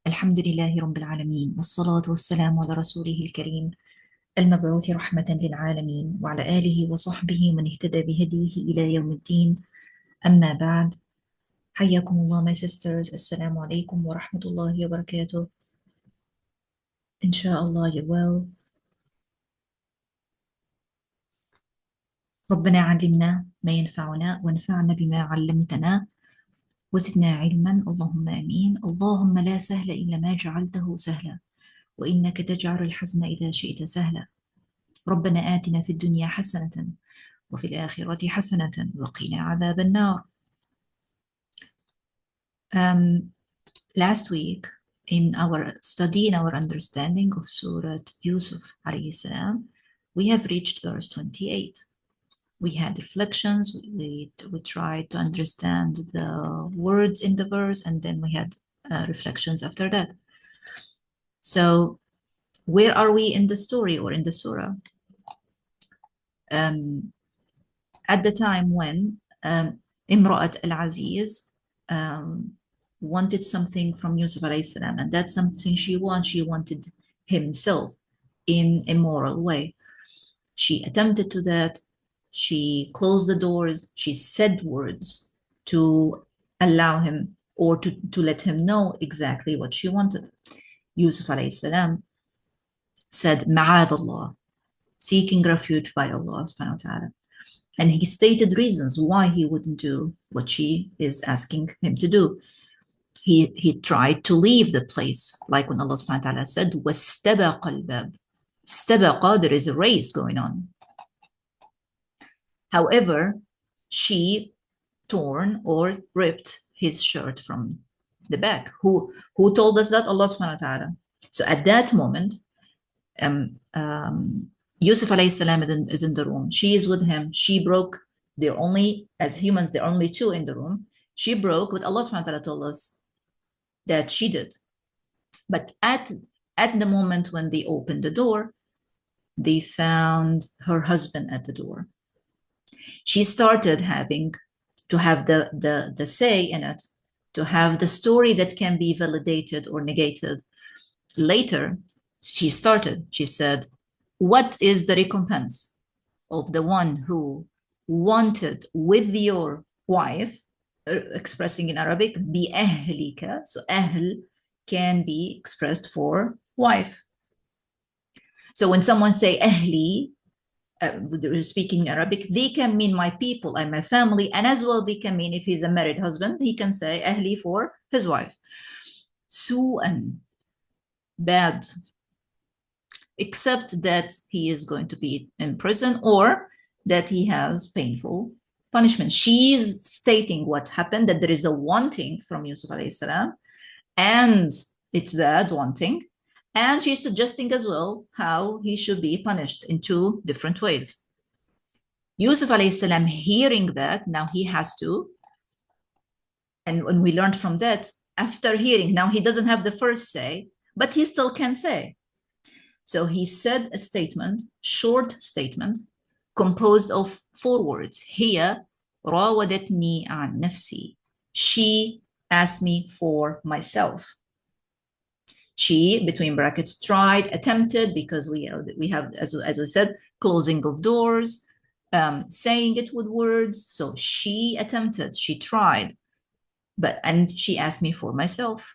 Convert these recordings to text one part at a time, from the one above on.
الحمد لله رب العالمين والصلاة والسلام على رسوله الكريم المبعوث رحمة للعالمين وعلى آله وصحبه ومن اهتدى بهديه إلى يوم الدين. أما بعد، حياكم الله my sisters. السلام عليكم ورحمة الله وبركاته. إن شاء الله you're well. ربنا علمنا ما ينفعنا وانفعنا بما علمتنا وزدنا علما، اللهم آمين. اللهم لا سهل إلا ما جعلته سهلا وإنك تجعل الحزن إذا شئت سهلا. ربنا آتنا في الدنيا حسنة وفي الآخرة حسنة وقنا عذاب النار. Last week, in our study, in our understanding of Surat Yusuf alayhi salam, we have reached verse 28. We had reflections, we tried to understand the words in the verse, and then we had reflections after that. So, where are we in the story or in the surah? At the time when Imra'at al-Aziz wanted something from Yusuf alayhi salam, and that's something she wanted himself in a moral way. She attempted to that. She closed the doors. She said words to allow him or to let him know exactly what she wanted. Yusuf alayhi salam said, Ma'ad Allah, seeking refuge by Allah subhanahu wa ta'ala. And he stated reasons why he wouldn't do what she is asking him to do. He tried to leave the place, like when Allah subhanahu wa ta'ala said, وَاسْتَبَقَ الْبَابِ. Stabaqa, there is a race going on. However, she torn or ripped his shirt from the back. Who told us that? Allah subhanahu wa ta'ala. So at that moment, Yusuf alayhi salam is in the room. She is with him. She broke. They're only, as humans, there are only two in the room. She broke, but Allah subhanahu wa ta'ala told us that she did. But at the moment when they opened the door, they found her husband at the door. She started having to have the say in it, to have the story that can be validated or negated. Later, she said, what is the recompense of the one who wanted with your wife, expressing in Arabic, بِأَهْلِكَ. So ahl can be expressed for wife. So when someone say ahli, speaking Arabic, they can mean my people and my family, and as well they can mean, if he's a married husband, he can say ahli for his wife. Su'an, bad, except that he is going to be in prison or that he has painful punishment. She's stating what happened, that there is a wanting from Yusuf alayhi salam, and it's bad wanting, and she's suggesting as well how he should be punished in two different ways. Yusuf alayhi salam, hearing that, now he has to, and when we learned from that, after hearing, now he doesn't have the first say, but he still can say. So he said a statement, short statement, composed of 4 words. هي راودتني عن نفسي. She asked me for myself. She, between brackets, tried, attempted, because we have, as we said, closing of doors, saying it with words. So she attempted, she tried, and she asked me for myself.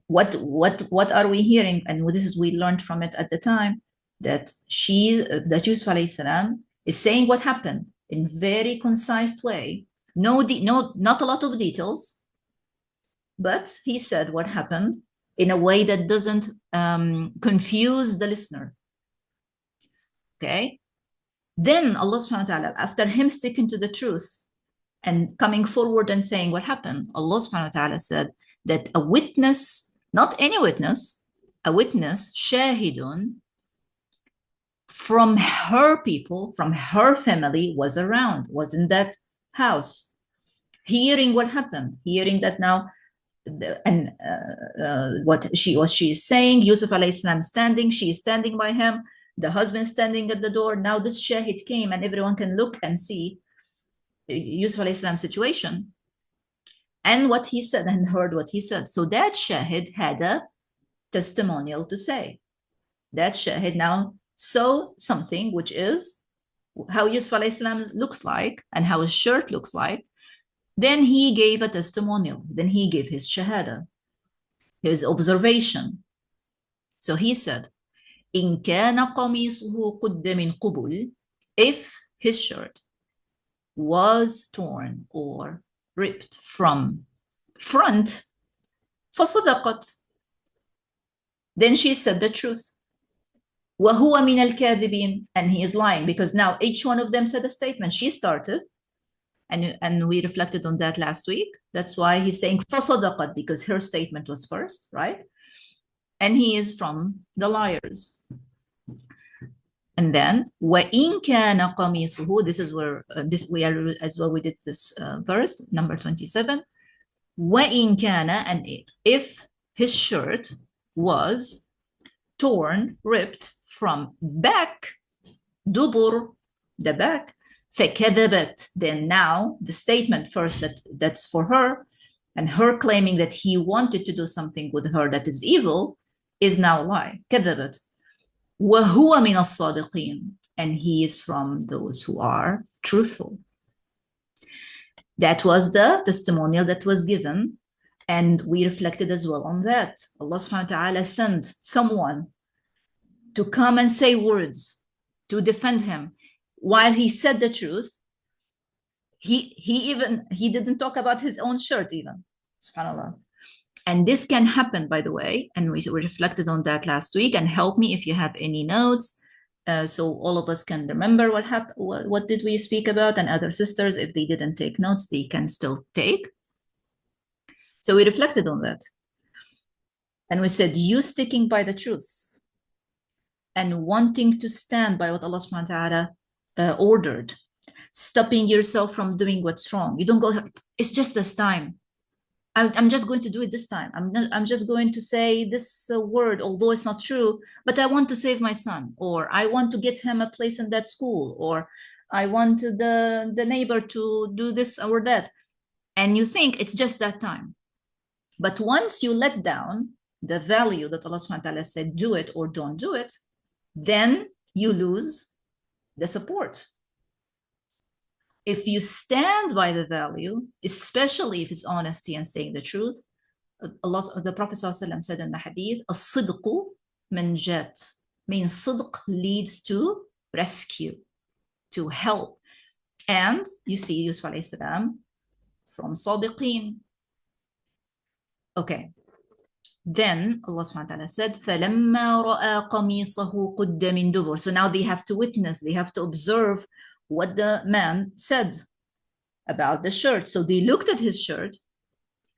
What are we hearing? And this is, we learned from it at the time, that Yusuf alayhi salam is saying what happened in very concise way. Not a lot of details, but he said what happened in a way that doesn't confuse the listener. Okay. Then Allah subhanahu wa ta'ala, after him sticking to the truth and coming forward and saying what happened, Allah subhanahu wa ta'ala said that a witness, not any witness, a witness, shahidun, from her people, from her family, was around, was in that house, hearing what happened, hearing that now, and what she is saying, Yusuf alayhi salam standing, she is standing by him, the husband standing at the door. Now this shahid came and everyone can look and see Yusuf alayhi salam's situation. and what he said and heard what he said. So that shahid had a testimonial to say. That shahid now saw something, which is how Yusuf alayhi salam looks like and how his shirt looks like. Then he gave a testimonial. Then he gave his shahada, his observation. So he said, إن كان قميصه قد من قبل, if his shirt was torn or ripped from front, فصدقت, then she said the truth. وهو من الكاذبين, and he is lying, because now each one of them said a statement. She started, and we reflected on that last week. That's why he's saying فصدقت, because her statement was first, right? And he is from the liars. And then وَإِن كَانَ قَمِيصُهُ, this is where we are as well. We did this verse number 27. وَإِن كَانَ, and if his shirt was torn, ripped from back, dubur, the back, فَكَذَبَتْ, then now the statement first that's for her, and her claiming that he wanted to do something with her that is evil, is now a lie. كَذَبَتْ وَهُوَ مِنَ الصَّادِقِينَ, and he is from those who are truthful. That was the testimonial that was given, and we reflected as well on that. Allah subhanahu wa ta'ala sent someone to come and say words to defend him. While he said the truth, he didn't talk about his own shirt even. SubhanAllah. And this can happen, by the way, and we reflected on that last week. And help me if you have any notes, so all of us can remember what happened. What did we speak about? And other sisters, if they didn't take notes, they can still take. So we reflected on that, and we said, you sticking by the truth and wanting to stand by what Allah subhanahu wa ta'ala ordered, stopping yourself from doing what's wrong. You don't go, it's just this time. I'm just going to do it this time. I'm just going to say this word, although it's not true, but I want to save my son, or I want to get him a place in that school, or I want the neighbor to do this or that. And you think it's just that time. But once you let down the value that Allah subhanahu wa ta'ala said, do it or don't do it, then you lose the support. If you stand by the value, especially if it's honesty and saying the truth, the Prophet ﷺ said in the hadith, الصدق منجات, means صدق leads to rescue, to help. And you see Yusuf alayhi salam from صادقين. Okay. Then Allah subhanahu wa ta'ala said, فَلَمَّا رَأَى قَمِيصَهُ قُدَّ مِن دُبُرٍ. So now they have to witness, they have to observe what the man said about the shirt. So they looked at his shirt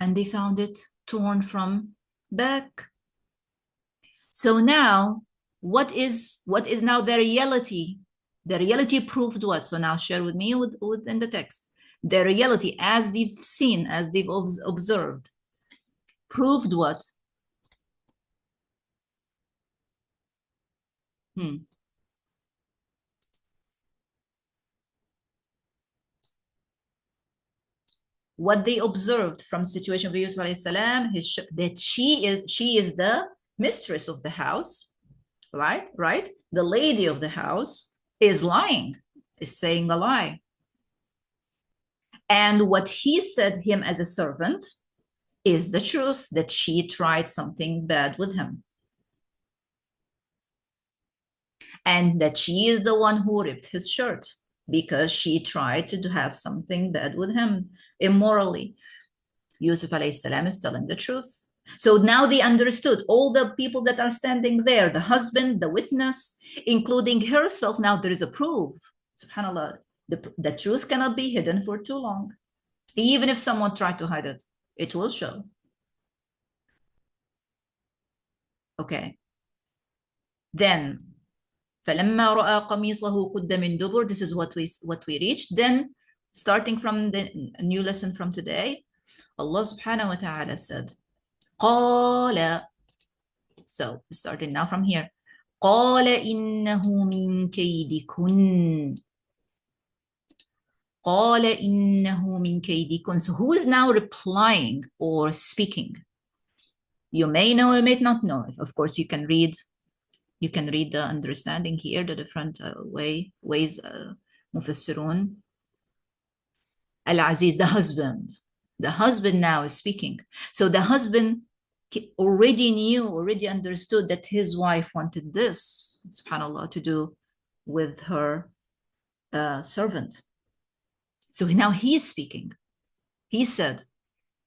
and they found it torn from back. So now what is now the reality? The reality proved what? So now share with me within the text. The reality, as they've seen, as they've observed, proved what? What they observed from the situation of Yusuf alayhi salam, that she is the mistress of the house, right? The lady of the house is lying, is saying a lie. And what he said him as a servant is the truth, that she tried something bad with him. And that she is the one who ripped his shirt because she tried to have something bad with him immorally. Yusuf alayhi salam is telling the truth. So now they understood, all the people that are standing there, the husband, the witness, including herself, now there is a proof. SubhanAllah, the truth cannot be hidden for too long. Even if someone tried to hide it, it will show. Okay. Then فَلَمَّا رَأَى قَمِيصَهُ قُدَّ مِن دُبُرٍ, this is what we reached. Then, starting from the new lesson from today, Allah subhanahu wa ta'ala said, قَالَ, so starting now from here, قَالَ إِنَّهُ مِن كَيْدِكُنْ, قال إنه من كيدكن. So who is now replying or speaking? You may know, you may not know. Of course, you can read the understanding here, the different ways. مفسرون. Al-Aziz, the husband now is speaking. So the husband already understood that his wife wanted this, subhanAllah, to do with her servant. So now he's speaking. He said,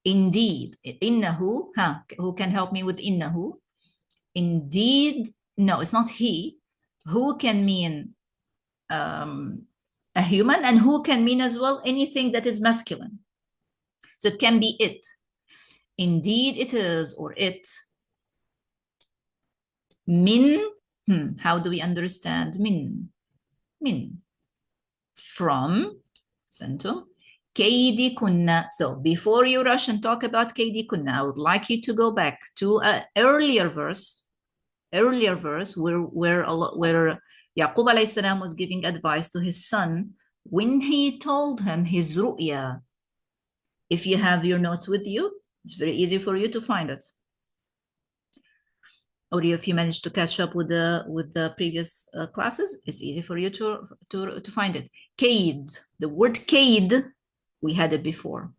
indeed, innahu, who can help me with innahu? Indeed, no, it's not he. Who can mean a human, and who can mean as well anything that is masculine. So it can be it. Indeed it is, or it. Min, how do we understand min? Min. From, centum. Kaidi kunna. So before you rush and talk about kaidi kunna, I would like you to go back to an earlier verse where Yaqub alayhi salam was giving advice to his son when he told him his ru'ya. If you have your notes with you, it's very easy for you to find it. Or if you manage to catch up with the previous classes, it's easy for you to find it. Kaid, the word kaid, we had it before.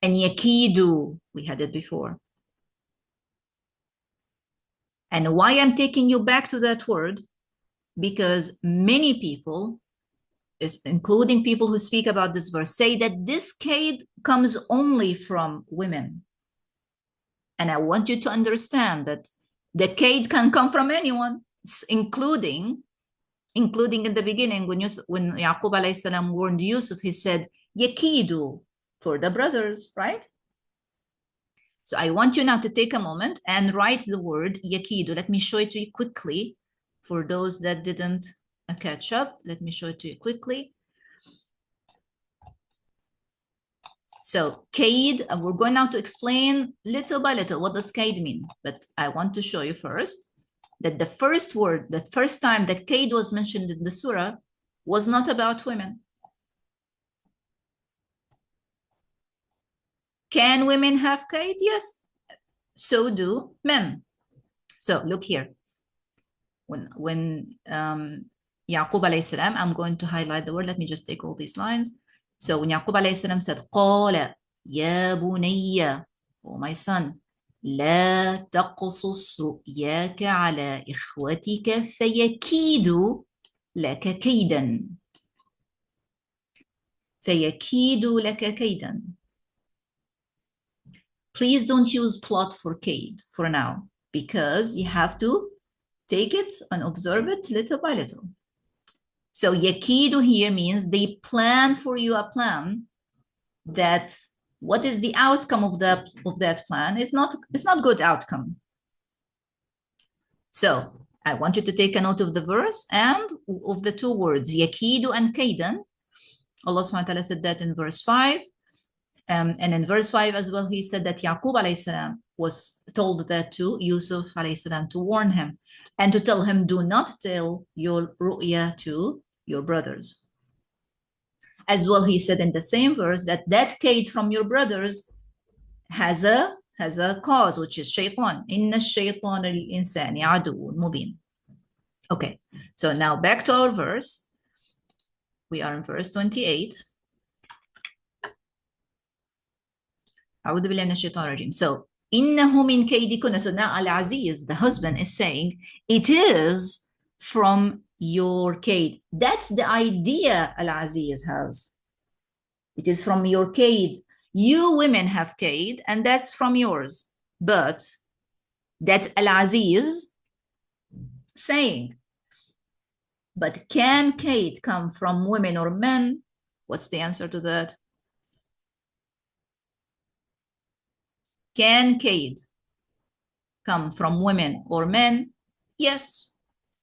And yakidu, we had it before. And why I'm taking you back to that word, because many people, including people who speak about this verse, say that this kaid comes only from women. And I want you to understand that the kaid can come from anyone, including in the beginning when Yaqub alayhi salam warned Yusuf, he said, yakidu, for the brothers, right? So I want you now to take a moment and write the word yakidu. Let me show it to you quickly for those that didn't catch up. Let me show it to you quickly. So kaid, we're going now to explain little by little what does kaid mean. But I want to show you first that the first word, the first time that kaid was mentioned in the surah was not about women. Can women have kaid? Yes, so do men. So look here. When Yaqub alayhi salam, I'm going to highlight the word. Let me just take all these lines. So when Yaqub alayhi salam said, قال يا بني, oh my son, لا تقصص رؤياك على إخوتك فيكيدوا لك كيدا. فيكيدوا لك كيدا. Please don't use plot for kaid for now, because you have to take it and observe it little by little. So yakidu here means they plan for you a plan that what is the outcome of that plan is not good outcome. So I want you to take a note of the verse and of the two words yakidu and kaidan. Allah subhanahu wa ta'ala said that in verse 5. And in verse 5 as well, he said that Yaqub alayhi salam was told that to Yusuf alayhi salam to warn him and to tell him, do not tell your ru'ya to your brothers. As well, he said in the same verse that kaid from your brothers has a cause, which is shaitan. Inna shaitan al-insani aduwwun mubin. Okay, so now back to our verse. We are in verse 28. So, innahu min kaydikun. So now Al-Aziz, the husband, is saying, it is from your kaid. That's the idea Al-Aziz has. It is from your kaid. You women have kaid, and that's from yours. But that's Al-Aziz saying. But can kaid come from women or men? What's the answer to that? Can kaid come from women or men? Yes,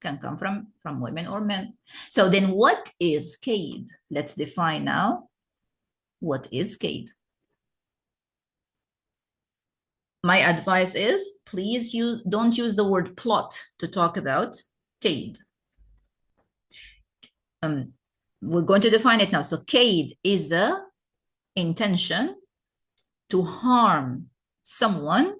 can come from women or men. So then what is kaid? Let's define now. What is kaid? My advice is, please don't use the word plot to talk about kaid. we're going to define it now. So kaid is a intention to harm someone.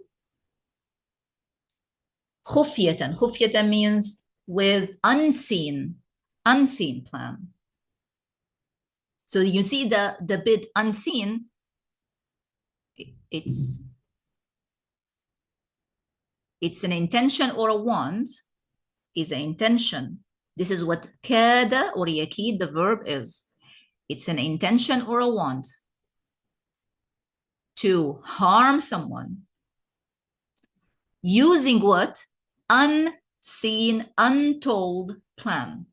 Khufyatan. Khufyatan means with unseen plan. So you see the bit unseen, it's an intention or a want, is an intention. This is what kada or yakid, the verb is. It's an intention or a want to harm someone using what? Unseen, untold plan.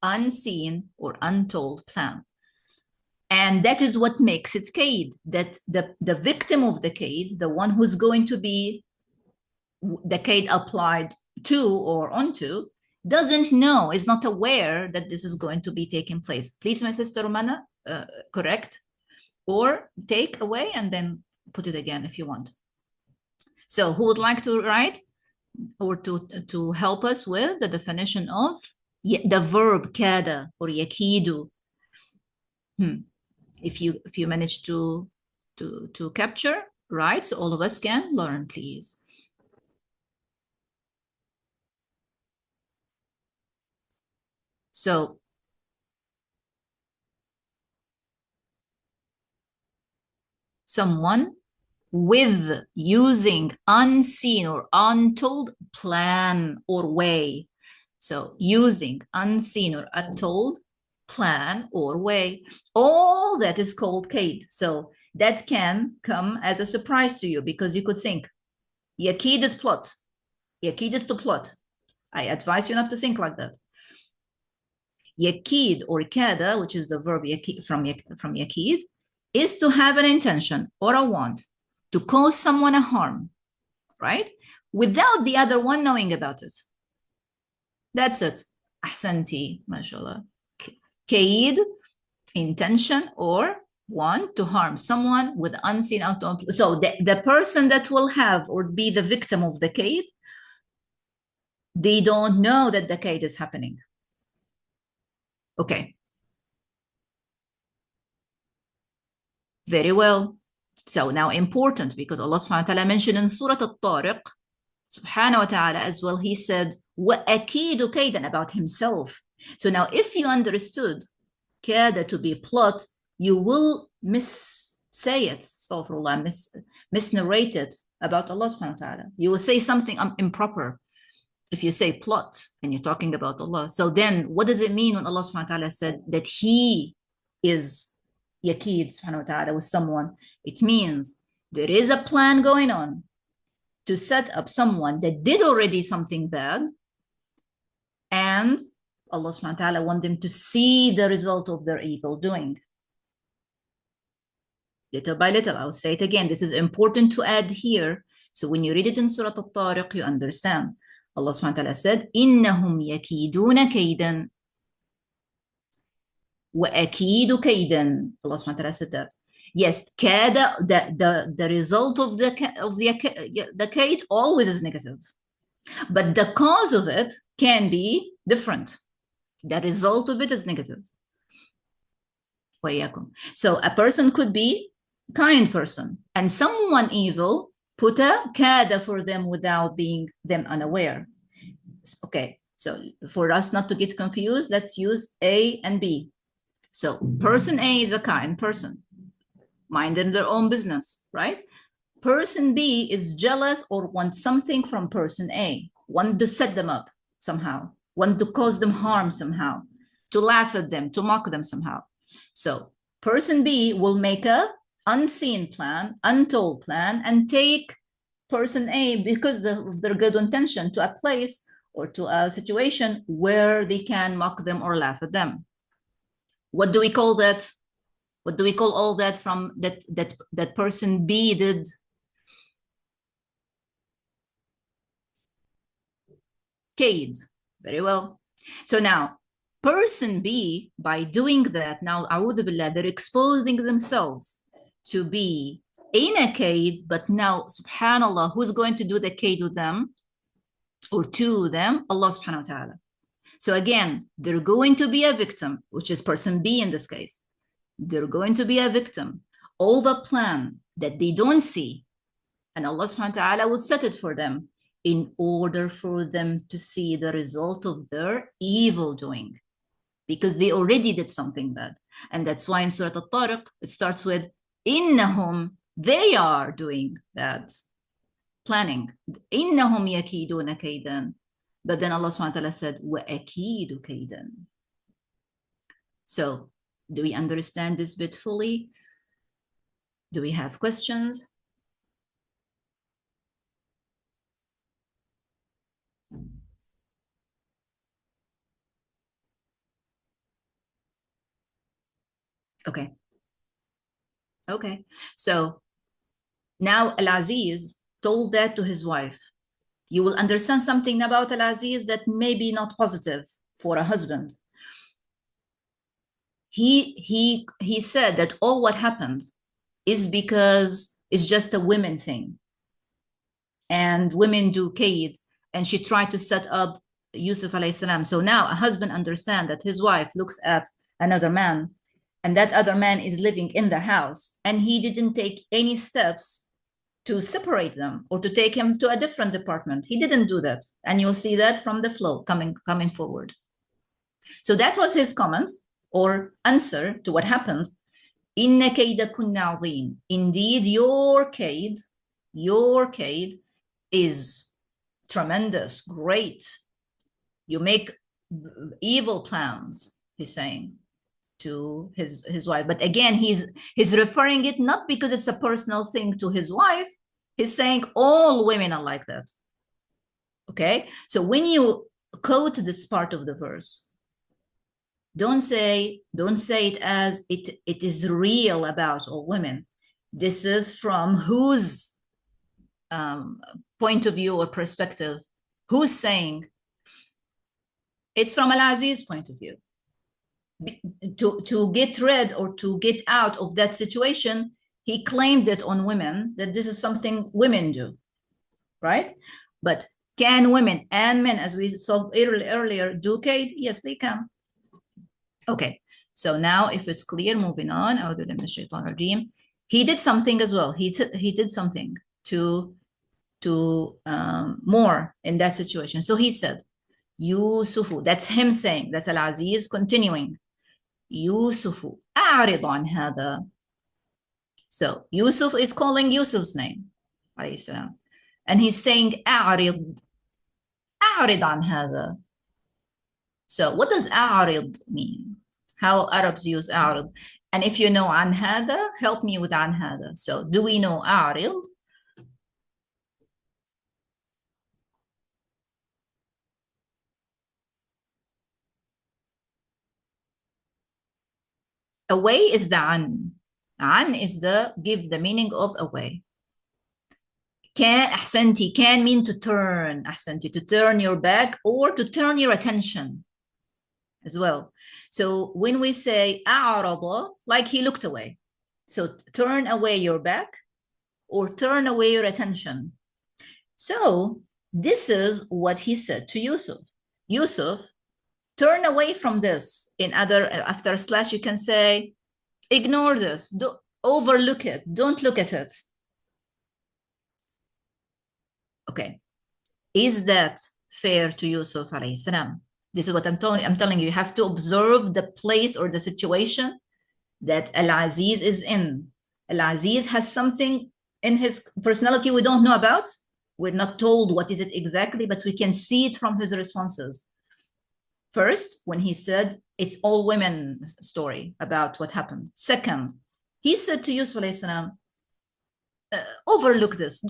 Unseen or untold plan. And that is what makes it kaid, that the victim of the kaid, the one who's going to be the kaid applied to or onto, doesn't know, is not aware that this is going to be taking place. Please, my sister Romana, correct, or take away and then put it again if you want. So who would like to write or to help us with the definition of the verb kada or yakidu? If you manage to capture, right? So all of us can learn, please. So someone with using unseen or untold plan or way. So using unseen or untold plan or way, all that is called kaid. So that can come as a surprise to you, because you could think yakid is plot, yakid is to plot. I advise you not to think like that. Yakid or kada, which is the verb from yakid, is to have an intention or a want to cause someone a harm, right? Without the other one knowing about it. That's it. Ahsanti, mashallah. Kaid, intention or want to harm someone with unseen outcome. So the person that will have or be the victim of the kaid, they don't know that the kaid is happening. Okay. Very well. So now important, because Allah subhanahu wa ta'ala mentioned in Surat At-Tariq, subhanahu wa ta'ala as well, he said, وَأَكِيدُ كَيْدًا, about himself. So now if you understood kada to be plot, you will say it, astaghfirullah, misnarrate it about Allah subhanahu wa ta'ala. You will say something improper if you say plot and you're talking about Allah. So then what does it mean when Allah subhanahu wa ta'ala said that he is yakid subhanahu wa ta'ala with someone? It means there is a plan going on to set up someone that did already something bad, and Allah subhanahu wa ta'ala wants them to see the result of their evil doing. Little by little, I'll say it again. This is important to add here. So when you read it in Surah At-Tariq, you understand. Allah subhanahu wa ta'ala said, إِنَّهُمْ يَكِيدُونَ كَيْدًا وَأَكِيدُ كَيْدًا. Allah subhanahu wa ta'ala said that. Yes, kada, the result of the kaid always is negative. But the cause of it can be different. The result of it is negative. So a person could be a kind person, and someone evil put a kada for them without being them unaware. Okay, so for us not to get confused, let's use A and B. So person A is a kind person, minding their own business, right? Person B is jealous or wants something from person A, want to set them up somehow, want to cause them harm somehow, to laugh at them, to mock them somehow. So person B will make a unseen plan, untold plan, and take person A, because of their good intention, to a place or to a situation where they can mock them or laugh at them. What do we call that? What do we call all that from that person B did? Kaid. Very well. So now, person B, by doing that, now, a'udhu billah, they're exposing themselves to be in a kaid, but now, subhanallah, who's going to do the kaid with them or to them? Allah subhanahu wa ta'ala. So again, they're going to be a victim, which is person B in this case. They're going to be a victim of a plan that they don't see. And Allah subhanahu wa ta'ala will set it for them in order for them to see the result of their evil doing, because they already did something bad. And that's why in Surah Al-Tariq, it starts with, innahum, they are doing bad planning. Innahum yakiduna kaydan. But then Allah subhanahu wa ta'ala said, wa akidu kaydan. So do we understand this bit fully? Do we have questions? Okay. Okay. So now Al-Aziz told that to his wife. You will understand something about Al-Aziz that may be not positive for a husband. He said that all what happened is because it's just a women thing. And women do kaid. And she tried to set up Yusuf alayhi salam. So now a husband understands that his wife looks at another man, and that other man is living in the house, and he didn't take any steps to separate them or to take him to a different department. He didn't do that. And you'll see that from the flow coming forward. So that was his comment or answer to what happened. Inna kayda kunna azim. Indeed, your kaid is tremendous, great. You make evil plans, he's saying to his wife. But again, he's referring it not because it's a personal thing to his wife. He's saying all women are like that. Okay, so when you quote this part of the verse, don't say it as it is real about all women. This is from whose point of view or perspective? Who's saying? It's from Al-Aziz's point of view. To get rid or to get out of that situation, he claimed it on women, that this is something women do, right? But can women and men, as we saw earlier, do kaid? Yes, they can. Okay, so now if it's clear, moving on. He did something as well. He did something to more in that situation. So he said, Yusufu, that's him saying, that's Al-Aziz continuing. Yusufu, أعرض عن هذا. So Yusuf is calling Yusuf's name, and he's saying أعرض عن هذا. So what does أعرض mean? How Arabs use أعرض? And if you know عن هذا, help me with عن هذا. So do we know أعرض? Away is the an. An is give the meaning of away. Can ahsanti can mean to turn. Ahsanti, to turn your back or to turn your attention as well. So when we say a'rada, like he looked away. So turn away your back or turn away your attention. So this is what he said to Yusuf. Yusuf, turn away from this. In other, after a slash, you can say, ignore this, overlook it, don't look at it. Okay, is that fair to Yusuf alayhi salam? This is what I'm telling you. You have to observe the place or the situation that Al-Aziz is in. Al-Aziz has something in his personality we don't know about. We're not told what is it exactly, but we can see it from his responses. First, when he said, it's all women story about what happened. Second, he said to Yusuf alayhi salam, overlook this,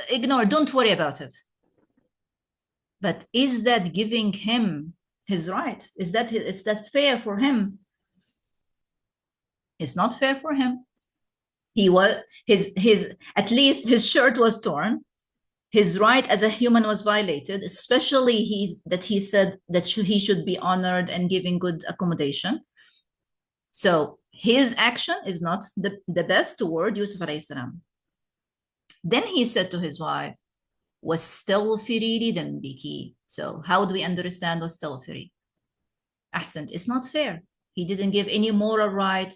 ignore, don't worry about it. But is that giving him his right? Is that fair for him? It's not fair for him. He was at least his shirt was torn. His right as a human was violated, especially he said that he should be honored and given good accommodation. So his action is not the best toward Yusuf alayhi salam. Then he said to his wife, وَاسْتَغْفِرِي لِذَنْبِكِ. So how do we understand وَاسْتَغْفِرِي? Ahsant. It's not fair. He didn't give any moral right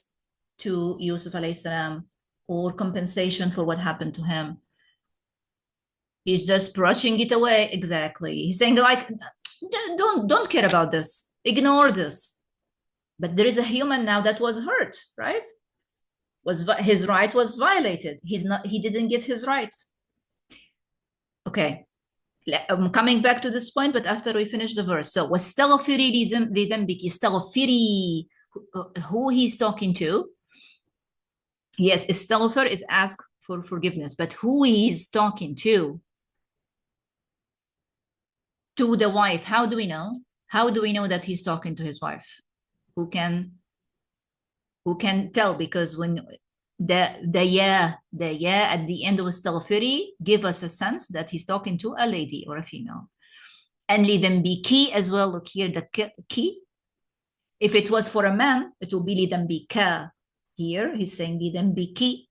to Yusuf alayhi salam or compensation for what happened to him. He's just brushing it away. Exactly. He's saying like, don't care about this. Ignore this. But there is a human now that was hurt, right? His right was violated. He didn't get his rights. Okay. I'm coming back to this point, but after we finish the verse. So واستغفري لذنبك. استغفري. Who he's talking to? Yes, istaghfar is ask for forgiveness, but who he's talking to? To the wife. How do we know? How do we know that he's talking to his wife? Who can tell? Because when the ya at the end of istaghfari give us a sense that he's talking to a lady or a female. And lidambiki as well. Look here, the ki. If it was for a man, it will be lidambika. Here he's saying lidambiki.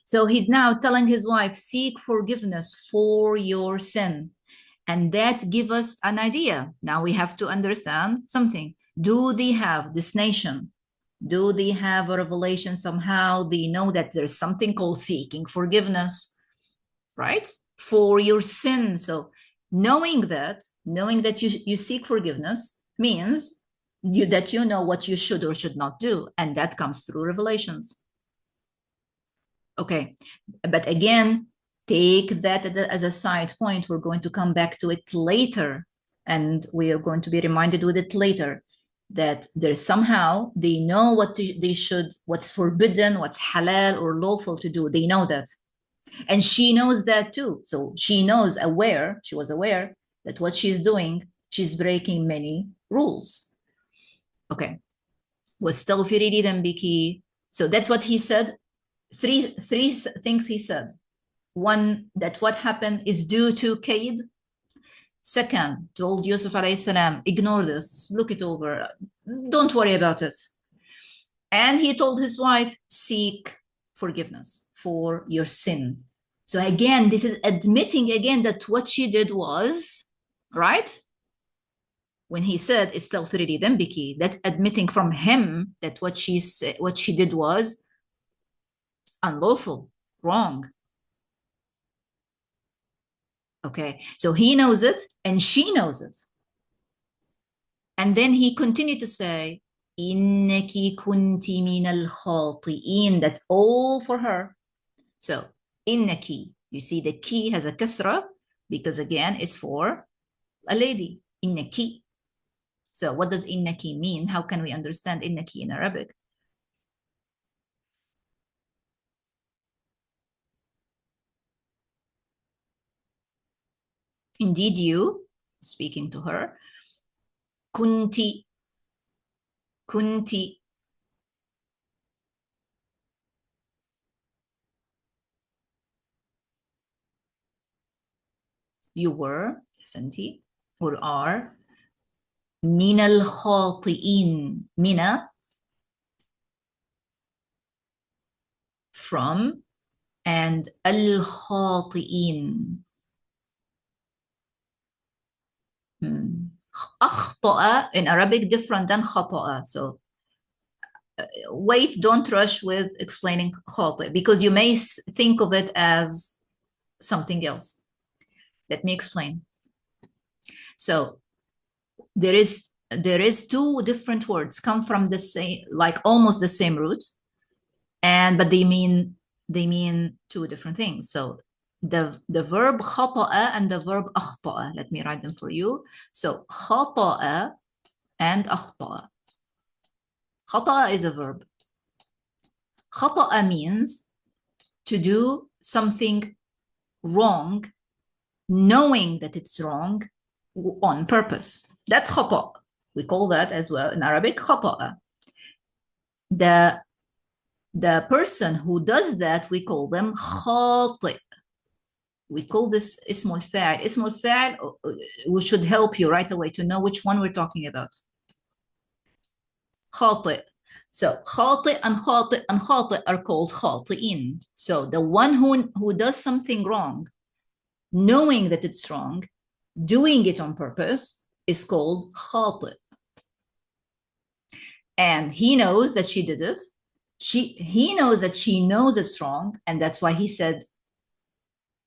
So he's now telling his wife, seek forgiveness for your sin. And that gives us an idea. Now we have to understand something. Do they have this nation? Do they have a revelation somehow? They know that there's something called seeking forgiveness, right? For your sin. So knowing that you seek forgiveness means that you know what you should or should not do. And that comes through revelations. Okay, but again, take that as a side point. We're going to come back to it later, and we are going to be reminded with it later that there's somehow they know what they should, what's forbidden, what's halal or lawful to do. They know that, and she knows that too. So she was aware that what she's doing, she's breaking many rules. Okay, واستغفري لذنبك. So that's what he said. Three things he said. One, that what happened is due to Kaid. Second, told Yusuf alayhi salam, ignore this, look it over, don't worry about it. And he told his wife, seek forgiveness for your sin. So again, this is admitting again that what she did was, right? When he said, istaghfiri dhanbiki, that's admitting from him that what she did was unlawful, wrong. Okay, so he knows it and she knows it. And then he continued to say, Innaki kunti minal khati'in. That's all for her. So, innaki, you see the ki has a kasra because again, it's for a lady. Innaki. So what does innaki mean? How can we understand innaki in Arabic? Indeed, you, speaking to her, kunti, kunti. You were, santi, or are, min al-khati'in, mina, from, and al-khati'in. أخطأ in Arabic different than خطأ. So wait, don't rush with explaining خاطئ because you may think of it as something else. Let me explain. So there is two different words come from the same, like almost the same root, but they mean two different things. So the verb خطأ and the verb أخطأ. Let me write them for you. So خطأ and أخطأ. خطأ is a verb. خطأ means to do something wrong, knowing that it's wrong on purpose. That's خطأ. We call that as well in Arabic خطأ. The person who does that, we call them خاطئ. We call this اسم الفاعل. اسم الفاعل, we should help you right away to know which one we're talking about. خاطئ. So خاطئ and خاطئ and خاطئ are called خاطئين. So the one who does something wrong, knowing that it's wrong, doing it on purpose, is called خاطئ. And he knows that she did it. He knows that she knows it's wrong, and that's why he said,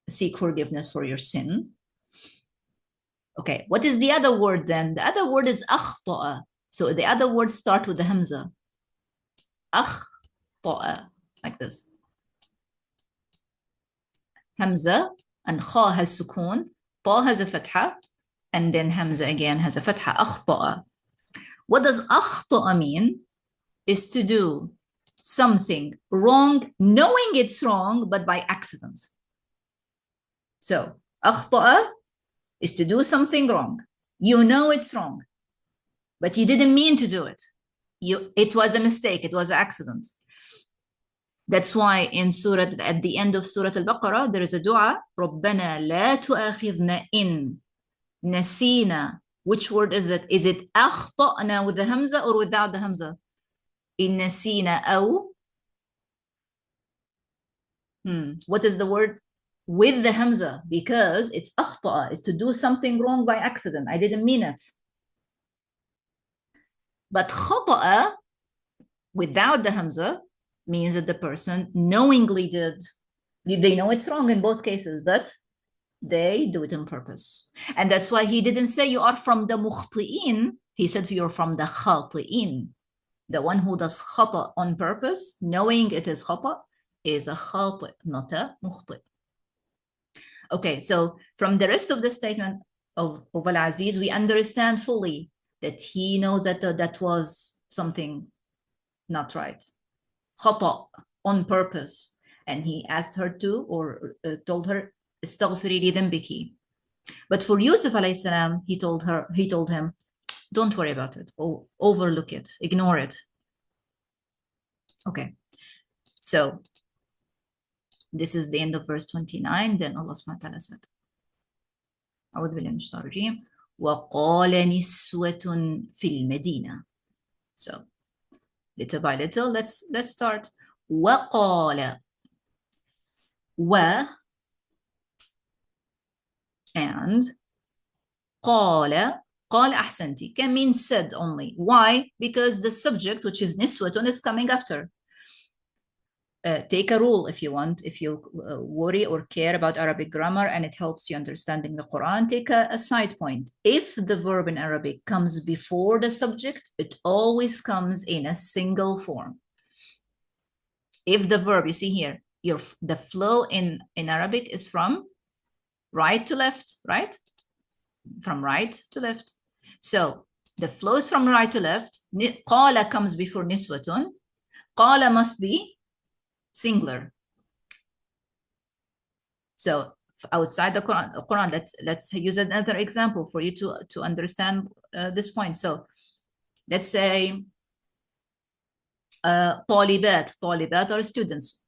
seek forgiveness for your sin. Okay, what is the other word then? The other word is أخطأ. So the other words start with the hamza. أخطأ, like this. Hamza, and kha has sukun, ta has a fatha, and then hamza again has a fatha. أخطأ. What does أخطأ mean? Is to do something wrong, knowing it's wrong, but by accident. So أخطأ is to do something wrong. You know it's wrong, but you didn't mean to do it. It was a mistake. It was an accident. That's why in Surat, at the end of Surah Al-Baqarah, there is a dua, رَبَّنَا لَا تُؤَاخِذْنَا إِن نَسِينَا. Which word is it? Is it أخطأنا with the hamza or without the hamza? إن نسينا أو. What is the word? With the hamza, because it's أخطأ, is to do something wrong by accident. I didn't mean it. But خطأ without the hamza means that the person knowingly did. They know it's wrong in both cases, but they do it on purpose. And that's why he didn't say you are from the mukhti'in. He said you're from the khati'in. The one who does khata on purpose, knowing it is khata, is a khati, not a mukhti. Okay, so from the rest of the statement of Al-Aziz, we understand fully that he knows that that was something not right. Khata, on purpose. And he asked her to, or told her, استغفري لذنبك. But for Yusuf alayhi salam, he told him, don't worry about it, or overlook it, ignore it. Okay, so this is the end of verse 29. Then Allah subhanahu wa ta'ala said, أعوذ بالله من الشيطان الرجيم وقال نسوة في المدينة. So little by little, let's start. وقال, و, and قال أحسنتي can mean said only. Why? Because the subject, which is niswatun, is coming after. Take a rule if you want. If you worry or care about Arabic grammar and it helps you understanding the Quran, take a side point. If the verb in Arabic comes before the subject, it always comes in a single form. If the verb, you see here, the flow in Arabic is from right to left, right? From right to left. So the flow is from right to left. Qala comes before niswatun. Qala must be singular. So outside the Quran, let's use another example for you to understand this point. So let's say طالبات are students,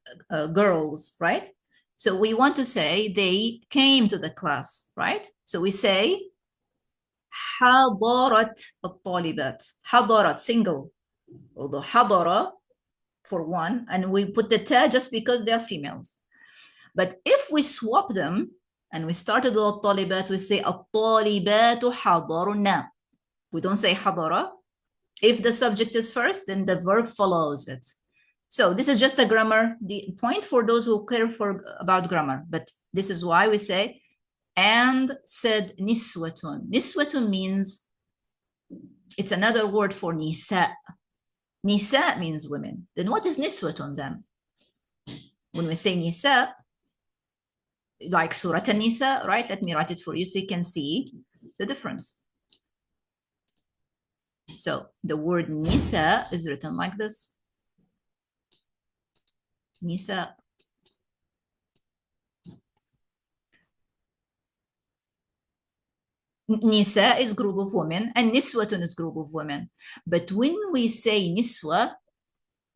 girls, right? So we want to say they came to the class, right? So we say حضرت الطالبات. حضرت single, although حضر for one, and we put the ta just because they're females. But if we swap them and we started with الطالبات, we say الطالبات حضرنا. We don't say حضر. If the subject is first, then the verb follows it. So this is just a grammar, the point for those who care about grammar. But this is why we say, and said niswatun. Niswatun means, it's another word for nisa. Nisa means women. Then what is niswatun then? When we say nisa, like Surat An-Nisa, right? Let me write it for you so you can see the difference. So the word nisa is written like this. Nisa. Nisa is group of women and niswatun is group of women. But when we say niswa,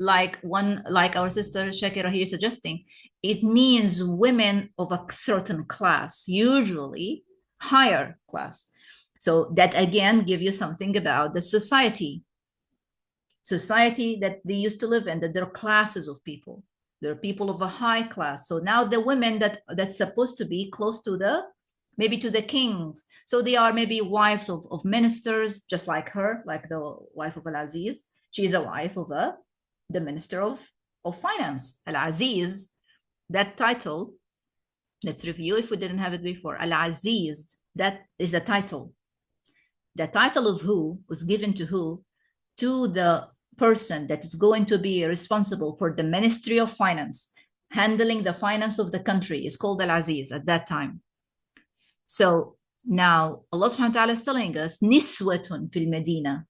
like our sister Shakira here suggesting, it means women of a certain class, usually higher class. So that again give you something about the society that they used to live in, that there are classes of people. There are people of a high class. So now the women that's supposed to be close to maybe to the kings. So they are maybe wives of ministers, just like her, like the wife of Al-Aziz. She is a wife of the Minister of Finance. Al-Aziz, that title, let's review if we didn't have it before. Al-Aziz, that is the title. The title of who was given to who? To the person that is going to be responsible for the Ministry of Finance, handling the finance of the country, is called Al-Aziz at that time. So now Allah subhanahu wa ta'ala is telling us, Niswatun fil Medina.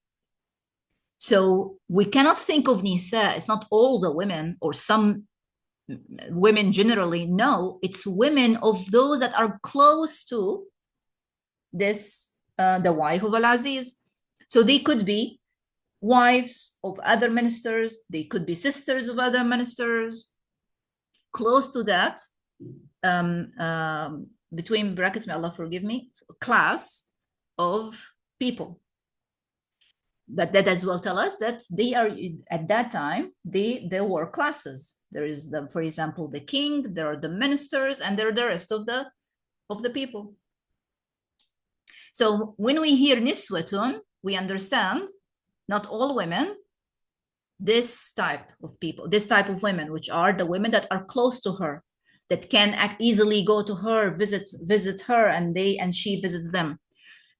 So we cannot think of Nisa, it's not all the women or some women generally. No, it's women of those that are close to this, the wife of Al-Aziz. So they could be wives of other ministers, they could be sisters of other ministers, close to that, between brackets, may Allah forgive me, class of people. But that as well tell us that they are, at that time, there were classes. There is, for example, the king, there are the ministers, and there are the rest of the people. So when we hear niswatun, we understand not all women, this type of people, this type of women, which are the women that are close to her, that can easily go to her, visit her, and she visits them.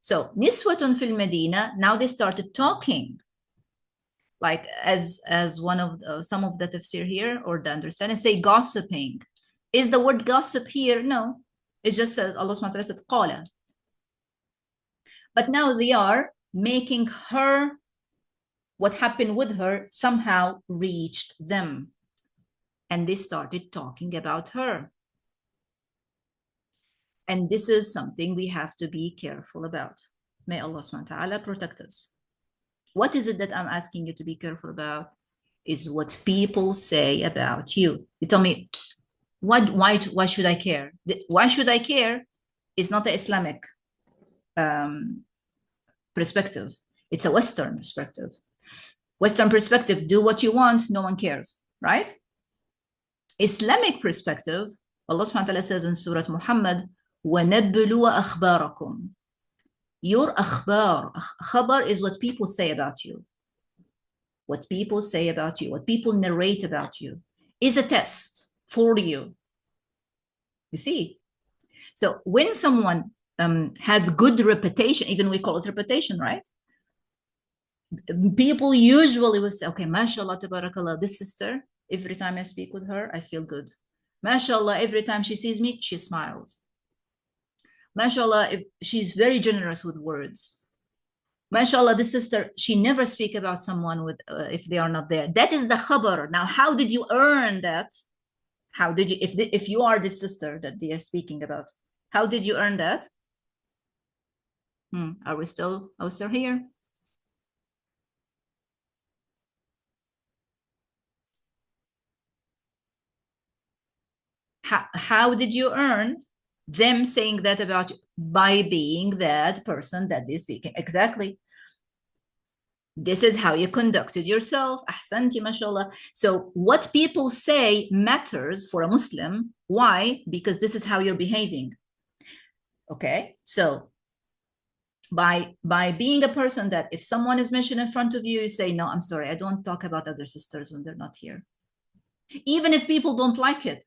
So niswatun fil Medina, now they started talking, like as one of some of the tafsir here, or the understanding, say gossiping. Is the word gossip here? No, it just says, Allah subhanahu wa ta'ala said qala. But now they are making her, what happened with her somehow reached them, and they started talking about her. And this is something we have to be careful about. May Allah subhanahu wa ta'ala protect us. What is it that I'm asking you to be careful about? Is what people say about you. You tell me, why should I care? Why should I care is not the Islamic perspective. It's a Western perspective. Western perspective, do what you want, no one cares, right? Islamic perspective, Allah subhanahu wa ta'ala says in Surat Muhammad, وَنَبْلُوَ أَخْبَارَكُمْ. Your akhbar, khabar is what people say about you. What people say about you, what people narrate about you, is a test for you. You see? So when someone has good reputation, even we call it reputation, right? People usually will say, okay, mashallah, tabarakallah, this sister, every time I speak with her, I feel good. Mashallah, every time she sees me, she smiles. Mashallah, she's very generous with words. Mashallah, this sister, she never speak about someone with if they are not there. That is the khabar. Now, how did you earn that? How did you, if you are this sister that they are speaking about, how did you earn that? Are we still here? How did you earn them saying that about you? By being that person that is speaking. Exactly. This is how you conducted yourself. Ahsanti, mashallah. So what people say matters for a Muslim. Why? Because this is how you're behaving. Okay. So by being a person that if someone is mentioned in front of you, you say, no, I'm sorry, I don't talk about other sisters when they're not here. Even if people don't like it,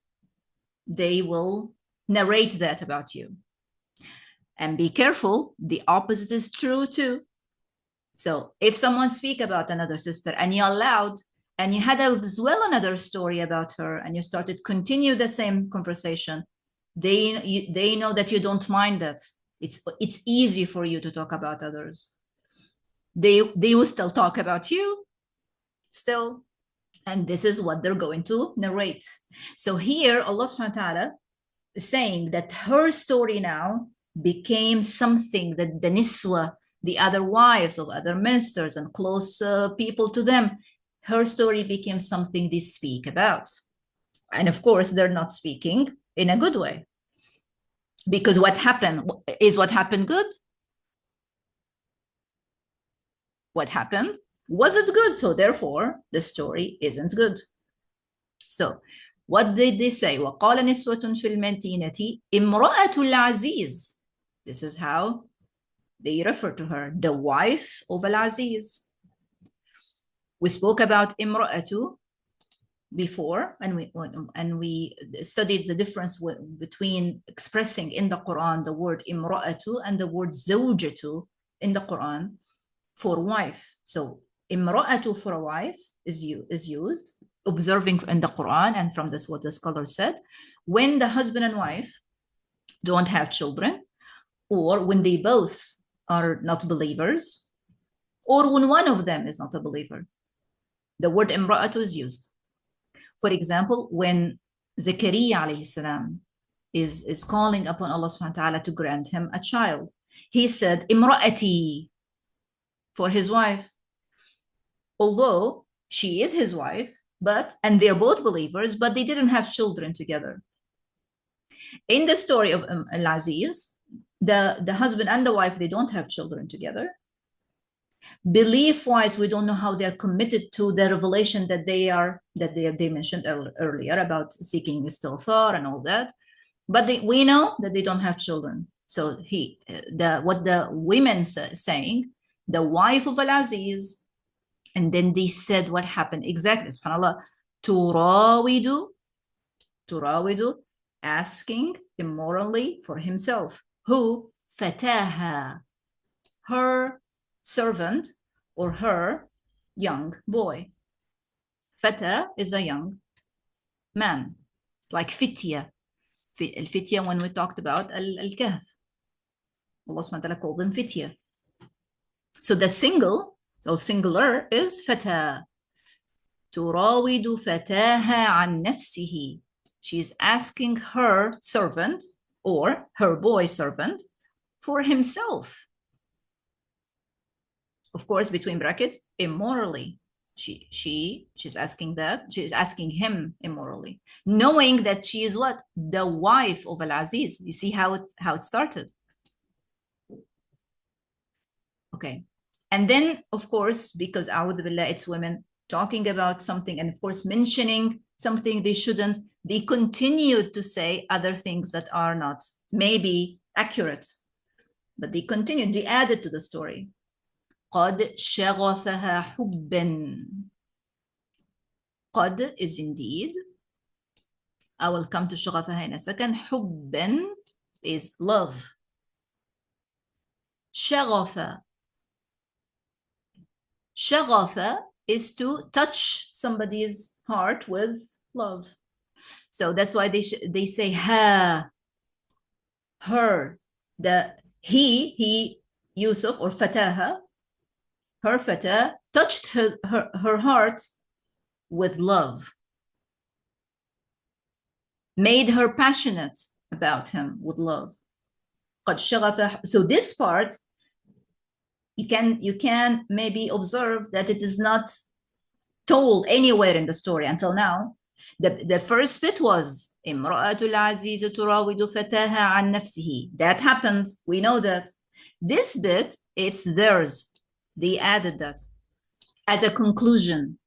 they will narrate that about you. And be careful, the opposite is true too. So if someone speak about another sister and you allowed, and you had as well another story about her, and you started continue the same conversation, they know that you don't mind that. It's easy for you to talk about others. They will still talk about you still. And this is what they're going to narrate. So here, Allah subhanahu wa ta'ala is saying that her story now became something that the niswa, the other wives of other ministers and close people to them, her story became something they speak about. And of course, they're not speaking in a good way. Because what happened good? What happened? Wasn't good, so therefore the story isn't good. So what did they say? وَقَالَ نِسْوَةٌ فِي الْمَدِينَةِ إِمْرَأَةُ الْعَزِيزِ. This is how they refer to her, the wife of Al-Aziz. We spoke about imra'atu before, and we studied the difference between expressing in the Quran the word imra'atu and the word zawjatu in the Quran for wife. So imra'atu for a wife is used, observing in the Quran, and from this what the scholar said, when the husband and wife don't have children, or when they both are not believers, or when one of them is not a believer. The word imra'atu is used. For example, when Zakaria alayhi salam is calling upon Allah subhanahu wa ta'ala to grant him a child, he said imra'ati for his wife, although she is his wife, and they're both believers, but they didn't have children together. In the story of Al-Aziz, the husband and the wife, they don't have children together. Belief-wise, we don't know how they're committed to the revelation that they mentioned earlier about seeking istighfar and all that. But we know that they don't have children. So what the women saying, the wife of Al-Aziz, and then they said what happened exactly. SubhanAllah, turawidu, asking immorally for himself. Who? Fataha, her servant or her young boy. Fata is a young man, like fitya. Al-fitya, when we talked about al-kahf, Allah subhanahu wa ta'ala called them fitya. So the singular is fata. Turawidu fataha an nafsihi. She's asking her servant or her boy servant for himself. Of course, between brackets, immorally. She's asking that. She's asking him immorally, knowing that she is what? The wife of Al-Aziz. You see how it started. Okay. And then, of course, because A'udhu Billah, it's women talking about something, and of course, mentioning something they shouldn't, they continued to say other things that are not maybe accurate, but they continued, they added to the story. قد شغفها حبا. قد is indeed. I will come to شغفها in a second. حبا is love. شغف. شغف is to touch somebody's heart with love. So that's why they say ha, her, he Yusuf or Fataha, her Fatah touched her heart with love, made her passionate about him with love. قد شغف. So this part, you can maybe observe that it is not told anywhere in the story until now. The first bit was imra'atul aziz turawidu fataha an nafsihi. That happened. We know that. This bit, it's theirs. They added that as a conclusion.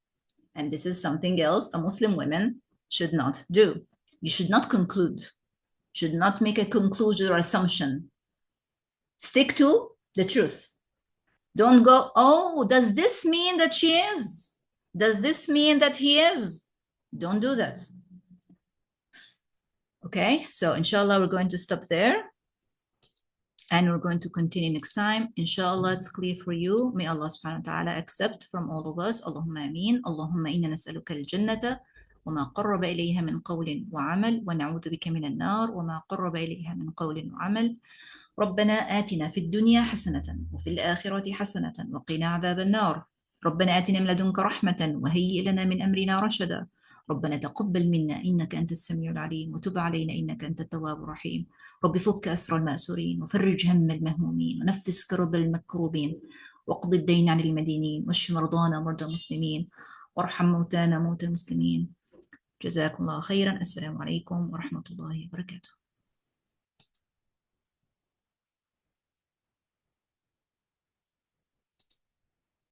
And this is something else a Muslim woman should not do. You should not conclude. Should not make a conclusion or assumption. Stick to the truth. Don't go, oh, does this mean that she is? Does this mean that he is? Don't do that. Okay, so inshallah, we're going to stop there. And we're going to continue next time. Inshallah, it's clear for you. May Allah subhanahu wa ta'ala accept from all of us. Allahumma ameen. Allahumma inna nas'aluka al-jannata وما قرب إليها من قول وعمل ونعوذ بك من النار وما قرب إليها من قول وعمل. ربنا آتنا في الدنيا حسنة وفي الآخرة حسنة وقنا عذاب النار. ربنا آتنا من لدنك رحمة وهيئ لنا من أمرنا رشدا. ربنا تقبل منا إنك أنت السميع العليم وتب علينا إنك أنت التواب الرحيم. رب فك أسر المأسورين وفرج هم المهمومين ونفس كرب المكروبين واقض الدين عن المدينين واشف مرضانا ومرضى المسلمين وارحم موتانا موتى المسلمين. جزاكم الله خيرا. السلام عليكم ورحمة الله وبركاته.